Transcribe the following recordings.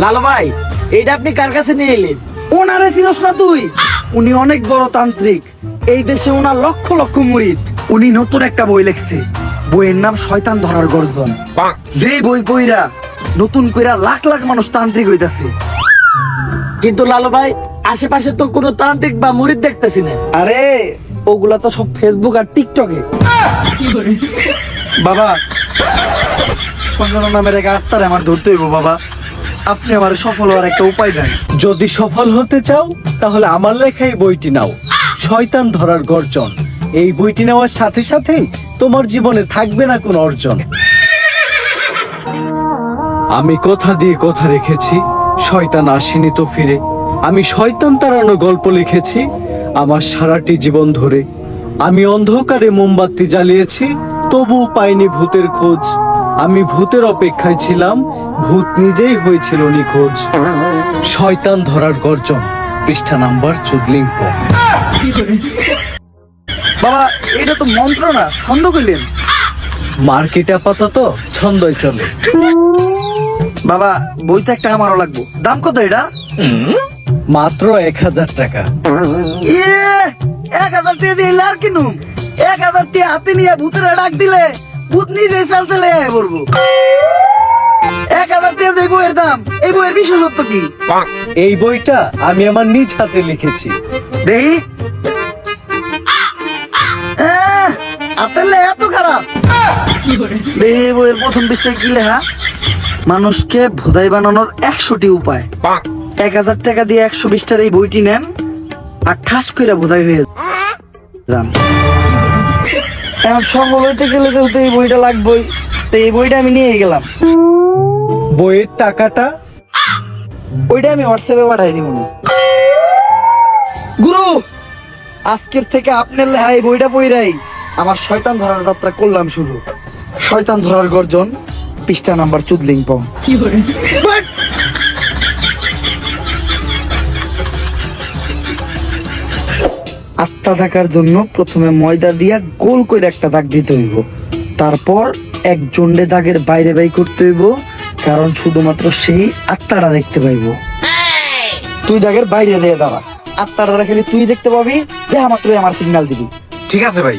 লালু ভাই, এইটা আপনি কার কাছে নিয়ে এলেন? ওনারে চিনস না তুই? উনি অনেক বড় তান্ত্রিক, এই দেশে ওনার লক্ষ লক্ষ মুরিদ। উনি নতুন একটা বই লিখছে, বইয়ের নাম শয়তান ধরার গর্জন। যে বই পইরা নতুন কইরা লাখ লাখ মানুষ তান্ত্রিক হইতাছে। কিন্তু লালু ভাই, আশেপাশে তো কোনো তান্ত্রিক বা মুরিদ দেখতেছি না। আরে ওগুলা তো সব ফেসবুক আর টিকটকে। বাবা, সঞ্জনা নামের এক আত্মার আমার ধরতে হইব বাবা। আপনি আমার সফল হওয়ার একটা উপায় দেন। যদি সফল হতে চাও তাহলে আমার লেখা এই বইটি নাও, শয়তান ধরার গর্জন। এই বইটি নেওয়ার সাথে সাথেই তোমার জীবনে থাকবে না কোনো অর্জন। আমি কথা দিয়ে কথা রেখেছি, শয়তান আসেনি তো ফিরে। আমি শয়তান তাড়ানো গল্প লিখেছি আমার সারাটি জীবন ধরে। আমি অন্ধকারে মোমবাতি জ্বালিয়েছি, তবুও পাইনি ভূতের খোঁজ। আমি ভূতের অপেক্ষায় ছিলাম, ভূত নিজেই হয়েছিল নিখোঁজ। শয়তান ধরার গর্জন, পৃষ্ঠা নাম্বার চুদলিঙ্গ। বাবা, এটা তো মন্ত্র না, ছন্দ কইলেন। মার্কেটে আপাতত ছন্দই চলে। বাবা, বইটা একটা আমারও লাগবো। দাম কত এটা? মাত্র 1000 টাকা। 1000 টাকা দিয়ে আর কিনুম? 1000 টাকা হাতে নিয়ে ভূতের ডাক দিলে ভূত নিজে চালতে লেগে পড়বো। 1000 টাকা দিয়ে বইয়ের দাম, এই বইয়ের বিশেষত্ব কি? এই বইটা আমি আমার নিজ হাতে লিখেছি। দেখি। হাতের লেখা এত খারাপ? দেখি বইয়ের প্রথম পৃষ্ঠায় কি লেখা? মানুষকে ভোদাই বানানোর 100টি উপায়। 1000 টাকা দিয়ে 120টার এই বইটি নেন আর ঠাস কইরা ভোদাই হয়ে যান। এখন সফল হইতে গেলে তো এই বইটা লাগবেই, তো এই বইটা আমি নিয়ে গেলাম। বইয়ের টাকাটা? ওইটা আমি হোয়াটসঅ্যাপে পাঠাই দিব। গুরু, আজকের থেকে আপনার লেখা এই বইটা পইরাই আমার শয়তান ধরার যাত্রা করলাম শুরু। শয়তান ধরার গর্জন, পৃষ্ঠা নাম্বার চুদলিংপং। আত্মা ডাকার জন্য প্রথমে ময়দা দিয়া গোল করে একটা দাগ দিতে হইব, তারপর এক জন্ডে দাগের বাইরে বাই করতে হইব, কারণ শুধুমাত্র সেই আত্মাটা দেখতে পাইব। তুই দাগের বাইরে দিয়ে দাঁড়া, আত্মাটা খালি তুই দেখতে পাবি, দেখা মাত্রই আমার সিগন্যাল দিবি। ঠিক আছে ভাই।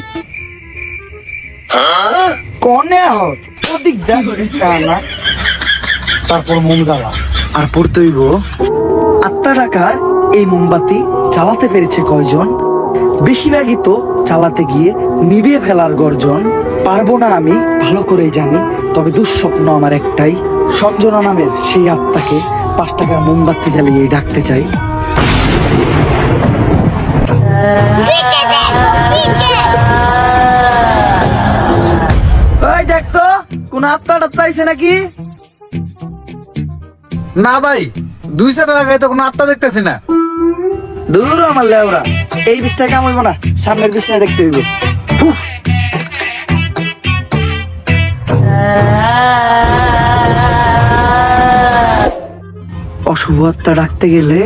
কনে হত ওদিক দেখ কানা। তারপর মোম জ্বালা আর পড়তে হইব, আত্মা ডাকার এই মোমবাতি জ্বালাতে পেরেছে কয়জন? বেশিরভাগই তো চালাতে গিয়ে নিভিয়ে ফেলার গর্জন। পারবো না আমি ভালো করেই জানি, তবে দুঃস্বপ্ন আমার একটাই, সঞ্জনা নামের সেই আত্মাকে 5 টাকার মোমবাতি জ্বালিয়ে ডাকতে চাই। ওই দেখ তো কোন আত্মা টাত্মা আইছে নাকি? না ভাই, 200 টাকা তো কোনো আত্মা দেখতেছি না। দূর আমার লেওরা, এই বিষটা কাম হইব না, সামনের বিষটা দেখতে হইব। উফ। অশুভ আত্মা ডাকতে গেলে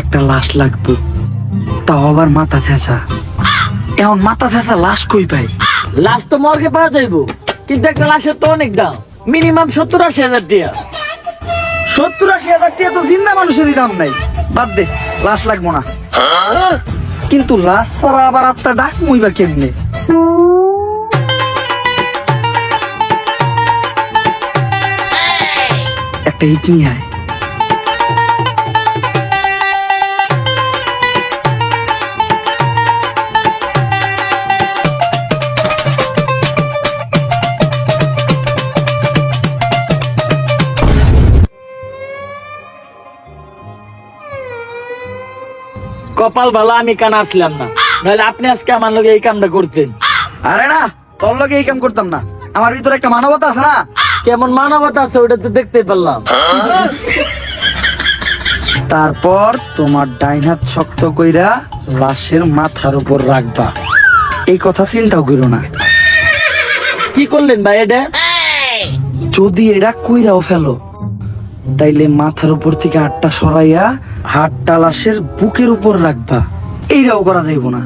একটা লাশ লাগবে, তাও আবার মাথা ছেঁচা। এখন মাথা ছেঁচা লাশ কই পাই? লাশ তো মর্গে পাওয়া যাইবো, কিন্তু একটা লাশের তো অনেক দাম, মিনিমাম 70-80 হাজার টাকা। 70-80 হাজার টাকা তো জিন্দা মানুষেরই দাম নাই। বাদ দে, লাশ লাগবো না। কিন্তু লাশ ছাড়া আবার আত্মা ডাক মুইবা কেমনে? একটা হিট নিয়ে আয়। কপাল ভালো আমি কানা আসলাম না, নাহলে আপনি আজকে আমার লগে এই কামটা করতেন। আরে না, তোর লগে এই কাম করতাম না। আমার ভিতরে একটা মানবতা আছে না? কেমন মানবতা আছে ওটা তো দেখতে পারলাম। তারপর তোমার ডাইন হাত শক্ত কইরা লাশের মাথার উপর রাখবা, এই কথা চিন্তাও করো না। কি করলেন ভাই এটা? যদি এটা কইরাও ফেলো, তাইলে মাথার উপর থেকে হাতটা সরাইয়া হাতটা লাশের বুকের উপর রাখবা, এইটাও করা যাইব না।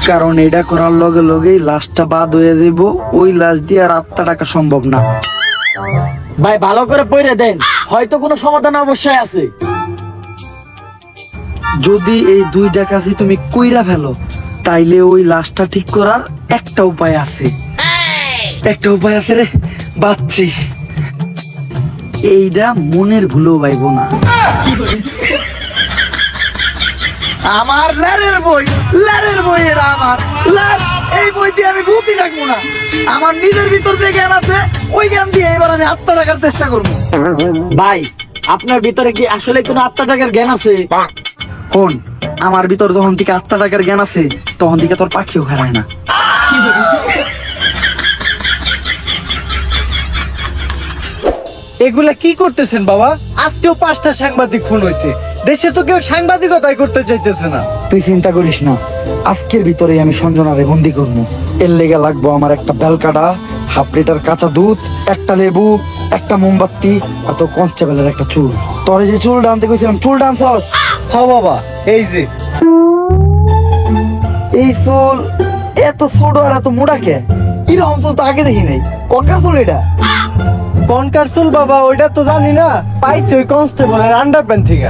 কারণ এটা করার লগে লগেই লাশটা বাদ হয়ে দেব, ওই লাশ দিয়ে আর আত্মা টাকা সম্ভব না। ভাই ভালো করে পড়ে দেন, হয়তো কোনো সমাধান অবশ্যই আছে। যদি এই 2 ডাকাতি তুমি কইরা ফেলো, তাইলে ওই লাশটা ঠিক করার একটা উপায় আছে। একটা উপায় আছে রে, বাচ্চি। এইটা মনের ভুলেও পাইব না। আমার লারের বই, লারের বই, এটা আমার লার। এই বই দিয়ে আমি ভূতি রাখবো না। আমার নিজের ভিতর যে জ্ঞান আছে, ওই জ্ঞান দিয়ে এবার আমি আত্মা রাখার চেষ্টা করবো। ভাই আপনার ভিতরে কি আসলে কোনো আত্মা টাকার জ্ঞান আছে? হন, আমার ভিতর যখন থেকে আত্মা টাকার জ্ঞান আছে, তখন থেকে তোর পাখিও খারায় না। এগুলা কি করতেছেন বাবা? আজকেও 5টা সাংবাদিক খুন হয়েছে, দেশে তো কেউ সাংবাদিকতাই করতে চাইতেছে না। তুই চিন্তা করিস না, আজকের ভিতরেই আমি সঞ্জনারে বন্দি করবো। এর লেগে লাগবো আমার একটা বেলকাটা, 1/2 লিটার কাঁচা দুধ, একটা লেবু, একটা মোমবাতি, আর তোর কনস্টেবলের একটা চুল। তোরে যে চুল ডানতে কইছিলাম, চুল ডানছস? হ বাবা, এই যে এই চুল এত ছোট আর এত মোটা কে? এরকম চুল তো আগে দেখি নাই। কনকার চুল এটা? কনকারসুল বাবা, ওইটা তো জানি না, পাইছি ওই কনস্টেবলের আন্ডারপ্যান্ট থেকে।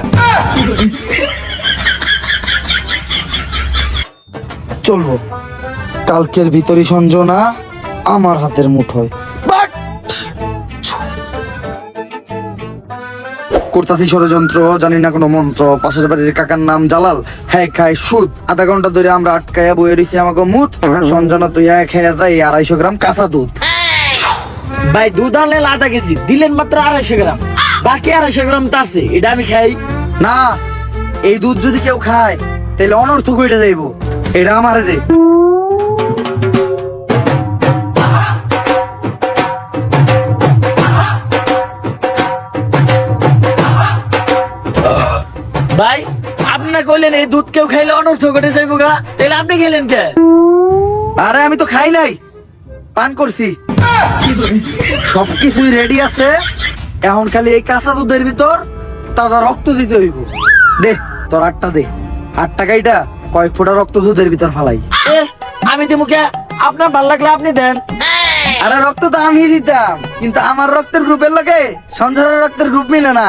চলবো, কালকের ভিতরই সঞ্জনা আমার হাতের মুঠোয়। করতাছি ষড়যন্ত্র, জানি না কোনো মন্ত্র। পাশের বাড়ির কাকার নাম জালাল, হ্যাঁ খায় সুদ। আধা ঘন্টা ধরে আমরা আটকায়া বয়ে রয়েছি আমাকে মুত। সঞ্জনা তুই হ্যাঁ খেয়ে যাই 250 গ্রাম কাঁচা দুধ। ভাই দুধ আনলেন আধা কেজি, দিলেন মাত্র 250 গ্রাম, বাকি 250 গ্রাম তো আছে, এটা আমি খাই না। এই দুধ যদি কেউ খায় তাহলে অনর্থক হইতে যাইব। এটা আমারে দে। ভাই আপনি না কইলেন এই দুধ কেউ খাইলে অনর্থ করে যাইব গা, তাহলে আপনি খেলেন কে? আরে আমি তো খাই নাই, পান করছি। সবকিছুই রেডি আছে, এখন খালি এই কাঁচা দুধের ভিতর তাজা রক্ত দিতে হইব। দে তোর 8টা দে। 8 টাকাইটা কয়েক ফোঁটা রক্ত দুধের ভিতর ফালাই। এ আমি দেবো কে? আপনার ভাল লাগলে আপনি দেন। আরে রক্ত তো আমি দিতাম, কিন্তু আমার রক্তের গ্রুপের লোকে সঞ্জনার রক্তের গ্রুপ মিলে না।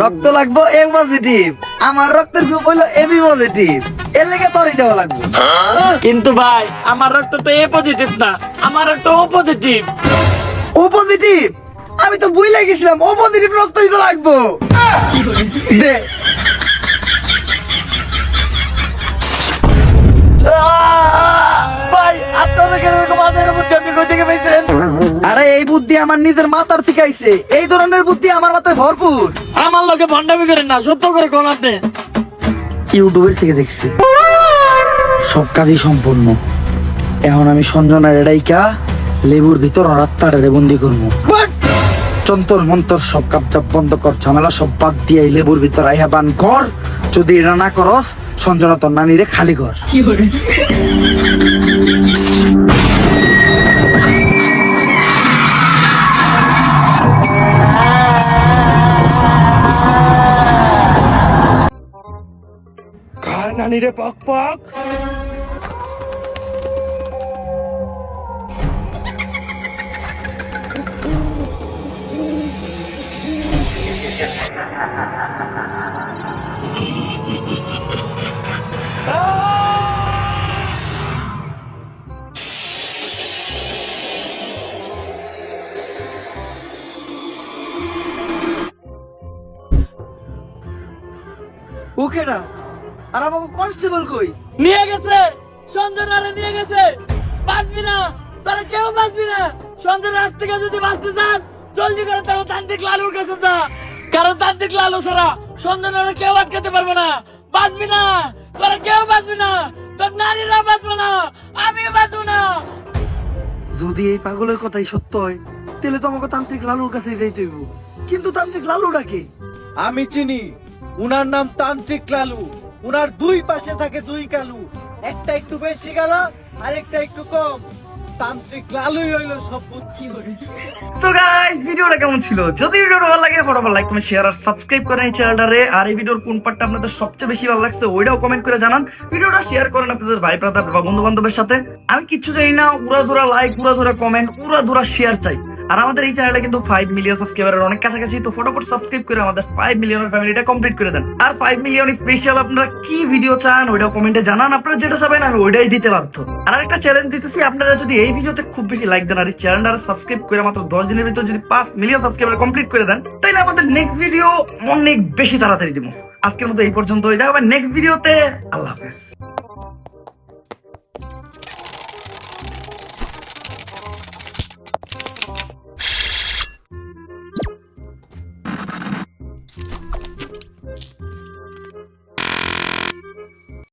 রক্ত লাগবো এ পজিটিভ, আমার রক্তের গ্রুপ হইলো এবি পজিটিভ। এর লেগে তোরই দেওয়া লাগবে। কিন্তু ভাই আমার রক্ত তো এ পজিটিভ না, আমার রক্ত ও পজিটিভ। ও পজিটিভ? আমি তো বুঝলে গেছিলাম ও পজিটিভ রক্তই তো লাগবো। দে। ভাই আপনাদের এরকম আজের বুদ্ধি আপনি কই থেকে পেয়েছেন? আরে এই বুদ্ধি আমার নিজের মাথার থেকে আইছে। এই ধরনের বুদ্ধি আমার মাথায় ভরপুর। আমার লোকে ভণ্ডামি করেন না, সত্য করে কোন আপনি। ইউটিউবের থেকে দেখছি। সব কাজই সম্পূর্ণ। এখন আমি সঞ্জনার এডাইকা লেবুর ভিতর রাত্তাটারে বন্দি করবো। চন্তর মন্তর সব কাপচাপ বন্ধ কর, ঝামেলা সব বাদ দিয়ে এই লেবুর ভিতর আইহা বান কর। যদি এটা না করস, সঞ্জনা তোর নানিরে খালি কর। কার নানিরে পক পক? ওকেডা? আর আমাকে কনস্টেবল কই? নিয়ে গেছে, সঞ্জনারে নিয়ে গেছে। বাঁচবি না, তারা কেউ বাঁচবি না। সঞ্জনার কাছ থেকে যদি বাঁচতে চাস, জলদি করে তাহলে তান্ত্রিক লালুর কাছে যা। কারণ তান্ত্রিক লালু ছাড়া সঞ্জনারে কেউ আটকাতে পারবে না। বাঁচবি না, তোরা কেউ বাঁচবি না, তোর নারীরা বাঁচবে না, আমিও বাঁচবো না। যদি এই পাগলের কথাই সত্য হয়, তাহলে তো আমাকে তান্ত্রিক লালুর কাছে যাইতে হইব। কিন্তু তান্ত্রিক লালুটা কে? আমি চিনি, উনার নাম তান্ত্রিক লালু। উনার 2 পাশে থাকে 2 কালু, একটা একটু বেশি গালা আর একটা একটু কম। তান্ত্রিক লালুই হইলো সব বুদ্ধি। তো গাইস ভিডিওটা কেমন ছিল? যদি ভিডিওটা ভালো লাগে ফটাফট লাইক কমেন্ট শেয়ার আর সাবস্ক্রাইব করেন এই চ্যানেলটারে। আর এই ভিডিওর কোন পার্টটা আপনাদের সবচেয়ে বেশি ভালো লাগছে ওইটাও কমেন্ট করে জানান। ভিডিওটা শেয়ার করেন আপনাদের ভাই ব্রাদার বা বন্ধু বান্ধবের সাথে। আমি কিচ্ছু চাই না, উড়াধুরা লাইক, উড়াধুরা কমেন্ট, উড়াধুরা শেয়ার চাই। আর আমাদের এই চ্যানেলটা কিন্তু 5 মিলিয়ন সাবস্ক্রাইবারের অনেক কাছাকাছি, তো ফটাফট সাবস্ক্রাইব করে আমাদের 5 মিলিয়নের ফ্যামিলিটা কমপ্লিট করে দেন। আর 5 মিলিয়ন স্পেশাল আপনারা কি ভিডিও চান ওইটাও কমেন্টে জানান। আপনারা যেটা চাবেন আমি ওইটাই দিতে বাধ্য। আর একটা চ্যালেঞ্জ দিতেছি, আপনারা যদি এই ভিডিওতে খুব বেশি লাইক দেন আর এই চ্যানেলটা সাবস্ক্রাইব করে মাত্র 10 দিনের ভিতর যদি 5 মিলিয়ন সাবস্ক্রাইবার কমপ্লিট করে দেন, তাহলে আমাদের নেক্সট ভিডিও অনেক বেশি তাড়াতাড়ি দিব। আজকের মতো এই পর্যন্ত, হয়ে যাবে নেক্সট ভিডিওতে। আল্লাহ হাফেজ।